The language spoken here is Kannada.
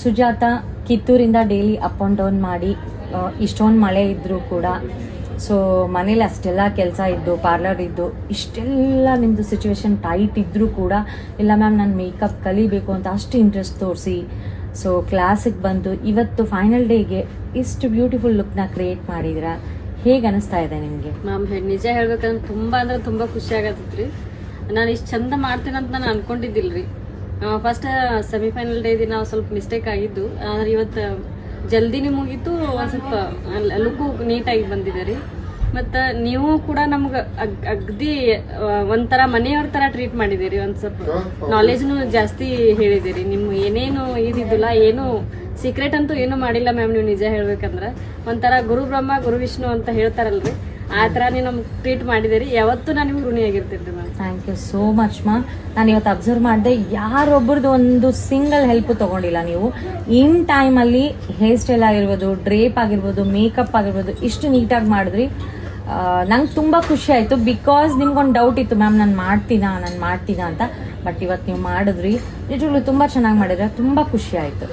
ಸುಜಾತ ಕಿತ್ತೂರಿಂದ ಡೈಲಿ ಅಪ್ ಆ್ಯಂಡ್ ಡೌನ್ ಮಾಡಿ ಇಷ್ಟೊಂದು ಮಳೆ ಇದ್ದರೂ ಕೂಡ ಸೊ ಮನೇಲಿ ಅಷ್ಟೆಲ್ಲ ಕೆಲಸ ಇದ್ದು ಪಾರ್ಲರ್ ಇದ್ದು ಇಷ್ಟೆಲ್ಲ ನಿಮ್ಮದು ಸಿಚುವೇಶನ್ ಟೈಟ್ ಇದ್ದರೂ ಕೂಡ ಇಲ್ಲ ಮ್ಯಾಮ್ ನಾನು ಮೇಕಪ್ ಕಲಿಬೇಕು ಅಂತ ಅಷ್ಟು ಇಂಟ್ರೆಸ್ಟ್ ತೋರಿಸಿ ಸೊ ಕ್ಲಾಸಿಗೆ ಬಂದು ಇವತ್ತು ಫೈನಲ್ ಡೇಗೆ ಇಷ್ಟು ಬ್ಯೂಟಿಫುಲ್ ಲುಕ್ನ ಕ್ರಿಯೇಟ್ ಮಾಡಿದ್ದೀರಾ. ಹೇಗೆ ಅನಿಸ್ತಾ ಇದೆ ನಿಮಗೆ? ಮ್ಯಾಮ್ ನಿಜ ಹೇಳ್ಬೇಕಂದ್ರೆ ತುಂಬ ಖುಷಿ ಆಗತ್ತೈತ್ರಿ. ನಾನು ಇಷ್ಟು ಚಂದ ಮಾಡ್ತೇನಂತ ನಾನು ಅನ್ಕೊಂಡಿದ್ದಿಲ್ರಿ. ಫಸ್ಟ್ ಸೆಮಿಫೈನಲ್ ಡೇ ದಿನ ಸ್ವಲ್ಪ ಮಿಸ್ಟೇಕ್ ಆಗಿದ್ದು, ಆದ್ರೆ ಇವತ್ತು ಜಲ್ದಿನೇ ಮುಗೀತು. ಒಂದು ಸ್ವಲ್ಪ ಲುಕ್ಕು ನೀಟಾಗಿ ಬಂದಿದೆ ರೀ. ಮತ್ತು ನೀವು ಕೂಡ ನಮ್ಗೆ ಅಗ್ದಿ ಒಂಥರ ಮನೆಯವ್ರ ಥರ ಟ್ರೀಟ್ ಮಾಡಿದ್ದೀರಿ. ಒಂದು ಸ್ವಲ್ಪ ನಾಲೆಜ್ನು ಜಾಸ್ತಿ ಹೇಳಿದ್ದೀರಿ. ನಿಮ್ಮ ಏನೇನು ಇದಿದ್ದಿಲ್ಲ, ಏನು ಸೀಕ್ರೆಟ್ ಅಂತೂ ಏನು ಮಾಡಿಲ್ಲ ಮ್ಯಾಮ್. ನೀವು ನಿಜ ಹೇಳ್ಬೇಕಂದ್ರೆ ಒಂಥರ ಗುರು ಬ್ರಹ್ಮ ಗುರು ವಿಷ್ಣು ಅಂತ ಹೇಳ್ತಾರಲ್ರಿ, ಆ ಥರ ನೀವು ನಮ್ಗೆ ಟ್ರೀಟ್ ಮಾಡಿದ್ದೀರಿ. ಯಾವತ್ತೂ ನಾನು ನಿಮ್ಗೆ ಋಣಿಯಾಗಿರ್ತೀನಿ ma'am. Thank you so much ma'am. ನಾನು ಇವತ್ತು ಅಬ್ಸರ್ವ್ ಮಾಡಿದೆ, ಯಾರೊಬ್ಬರದ್ದು ಒಂದು ಸಿಂಗಲ್ ಹೆಲ್ಪ್ ತೊಗೊಂಡಿಲ್ಲ ನೀವು. ಇನ್ ಟೈಮಲ್ಲಿ ಹೇರ್ ಸ್ಟೈಲ್ ಆಗಿರ್ಬೋದು, ಡ್ರೇಪ್ ಆಗಿರ್ಬೋದು, ಮೇಕಪ್ ಆಗಿರ್ಬೋದು, ಇಷ್ಟು ನೀಟಾಗಿ ಮಾಡಿದ್ರಿ. ನಂಗೆ ತುಂಬ ಖುಷಿ ಆಯಿತು. ಬಿಕಾಸ್ ನಿಮ್ಗೊಂದು ಡೌಟ್ ಇತ್ತು ಮ್ಯಾಮ್ ನಾನು ಮಾಡ್ತೀನಾ ಅಂತ. ಬಟ್ ಇವತ್ತು ನೀವು ಮಾಡಿದ್ರಿ, ನಿಜವಾಗ್ಲೂ ತುಂಬ ಚೆನ್ನಾಗಿ ಮಾಡಿದ್ರೆ ತುಂಬ ಖುಷಿ ಆಯಿತು.